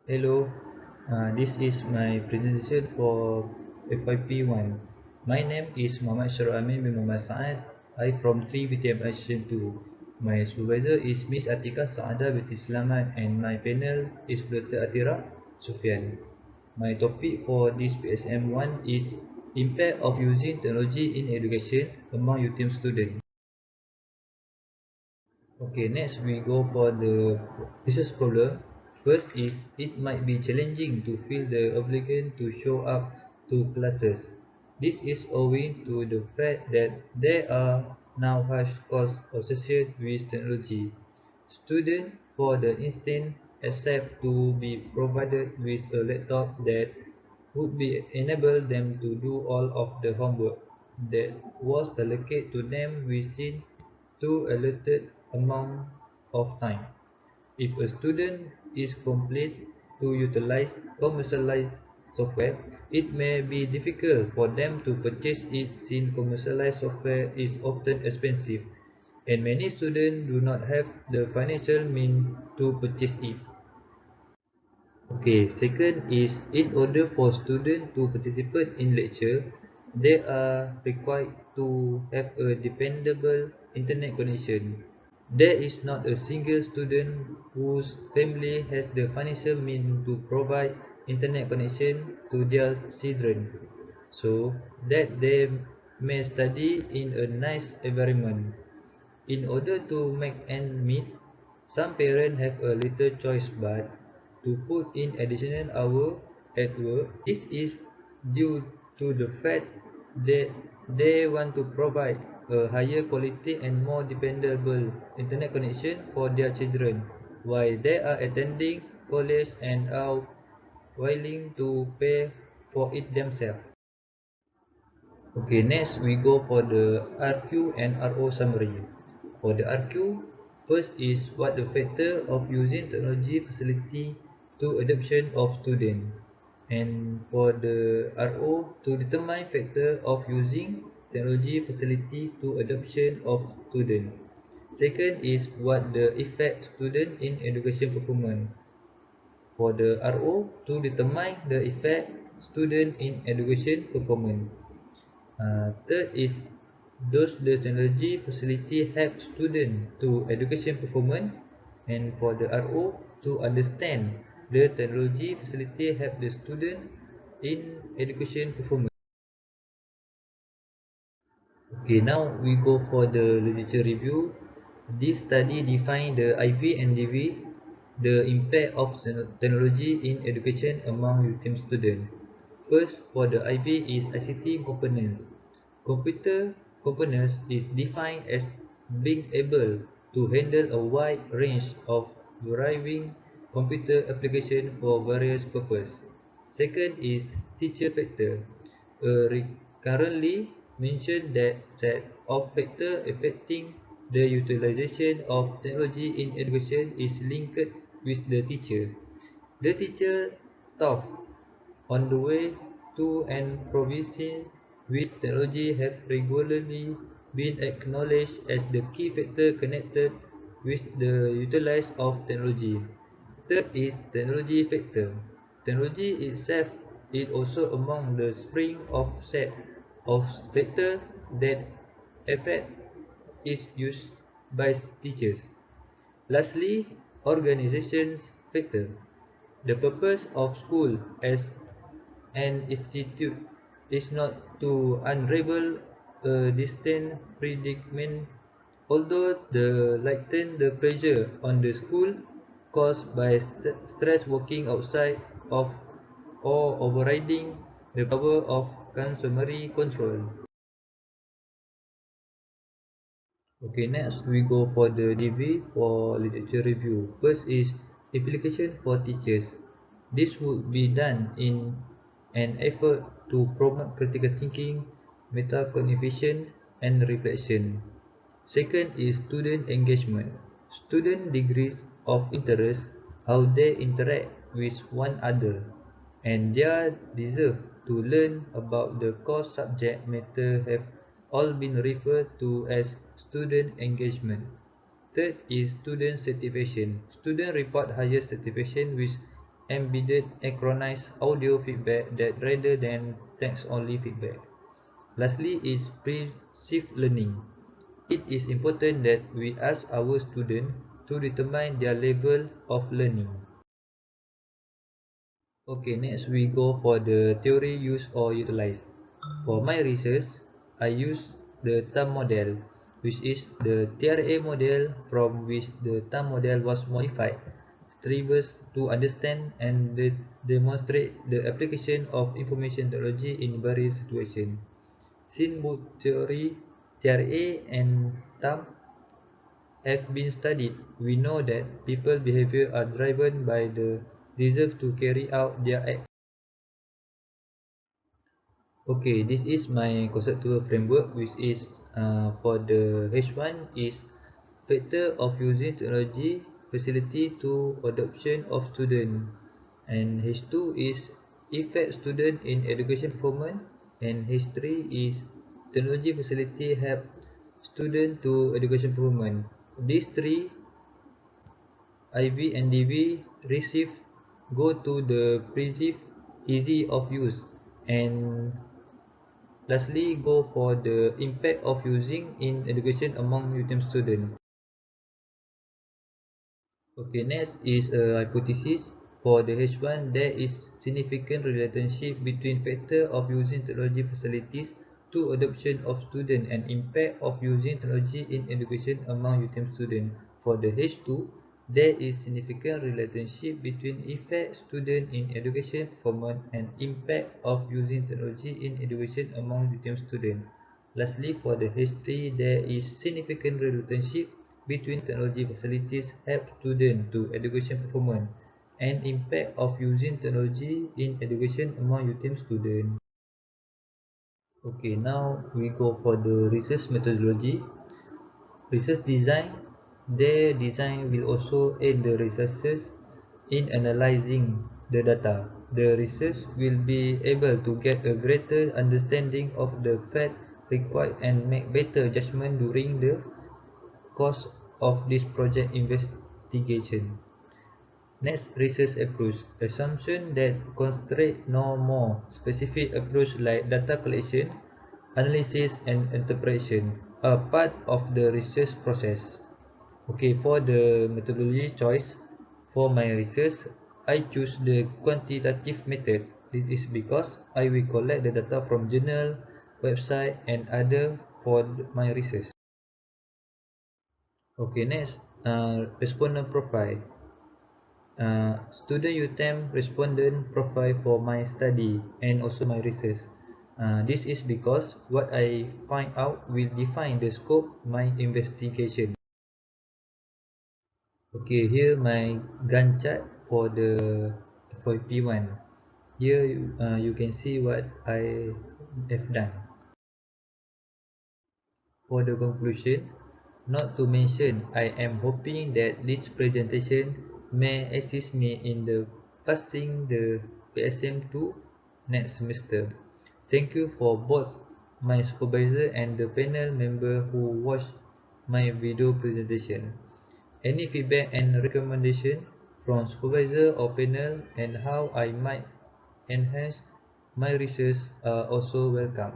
Hello, this is my presentation for FYP1. My name is Muhammad Syarul Amin bin Muhammad Saad. I from 3 Utem Action 2. My supervisor is Miss Atika Saada binti Slamat and my panel is Dr. Atira Sufian. My topic for this PSM1 is impact of using technology in education among Utem students. Okay, next we go for the business problem. First is it might be challenging to feel the obligation to show up to classes. This is owing to the fact that there are now harsh costs associated with technology. Students, for the instance, accept to be provided with a laptop that would be enable them to do all of the homework that was allocated to them within two allotted amount of time. If a student is complete to utilize commercialized software, it may be difficult for them to purchase it since commercialized software is often expensive and many students do not have the financial means to purchase it. Okay, second is in order for students to participate in lecture, they are required to have a dependable internet connection. There is not a single student whose family has the financial means to provide internet connection to their children, so that they may study in a nice environment. In order to make ends meet, some parents have a little choice but to put in additional hours at work. This is due to the fact that they want to provide a higher quality and more dependable internet connection for their children while they are attending college and are willing to pay for it themselves. Okay, next we go for the RQ and RO summary. For the RQ, first is what the factor of using technology facility to adoption of student. And for the RO, to determine factor of using technology facility to adoption of student. Second is what the effect student in education performance. For the RO, to determine the effect student in education performance. Third is those the technology facility help student to education performance, and for the RO to understand the technology facility help the student in education performance. Okay, now we go for the literature review. This study define the IV and DV, the impact of technology in education among UTM students. First, for the IV is ICT components. Computer components is defined as being able to handle a wide range of varying computer application for various purposes. Second is teacher factor. Currently mentioned that set of factors affecting the utilization of technology in education is linked with the teacher. The teacher taught on the way to and provision with technology have regularly been acknowledged as the key factor connected with the utilization of technology. Third is technology factor. Technology itself is also among the spring of set of factors that affect its use by teachers. Lastly, organizations factor. The purpose of school as an institute is not to unravel a distant predicament, although the lighten the pressure on the school caused by stress working outside of or overriding the power of consummary control. Okay, next we go for the DV for literature review. First is application for teachers. This would be done in an effort to promote critical thinking, metacognition, and reflection. Second is student engagement. Student degrees of interest, how they interact with one another, and their desire to learn about the core subject matter have all been referred to as student engagement. Third is student satisfaction. Students report higher satisfaction with embedded synchronized audio feedback that rather than text-only feedback. Lastly is perceived learning. It is important that we ask our students to determine their level of learning. Okay, next we go for the theory used or utilized. For my research, I use the thumb model, which is the TRA model from which the thumb model was modified, strives to understand and demonstrate the application of information technology in various situations. Since both theory, TRA and thumb have been studied, we know that people's behavior are driven by the desire to carry out their act. Okay, this is my conceptual framework, which is for the H1 is factor of using technology facility to adoption of student, and H2 is effect student in education performance, and H3 is technology facility help student to education performance. These three IV and DV receive go to the perceived easy of use, and lastly go for the impact of using in education among Utem students. Okay, next is a hypothesis. For the H1, there is significant relationship between factor of using technology facilities to adoption of student and impact of using technology in education among UTM student. For the H2, there is significant relationship between effect student in education performance and impact of using technology in education among UTM student. Lastly, for the H3, there is significant relationship between technology facilities help students to education performance and impact of using technology in education among UTM students. Okay, now we go for the research methodology. Research design. Their design will also aid the researchers in analyzing the data. The research will be able to get a greater understanding of the fact required and make better judgment during the course of this project investigation. Next, research approach. Assumption that constraint no more specific approach like data collection, analysis and interpretation are part of the research process. Okay, for the methodology choice, for my research, I choose the quantitative method. This is because I will collect the data from journal, website and other for my research. Okay, next, respondent profile. Student UTM respondent profile for my study and also my research. This is because what I find out will define the scope my investigation. Okay, here my Gantt chart for P1. Here you can see what I have done. For the conclusion, not to mention, I am hoping that this presentation may assist me in the passing the PSM2 next semester. Thank you for both my supervisor and the panel member who watched my video presentation. Any feedback and recommendation from supervisor or panel and how I might enhance my research are also welcome.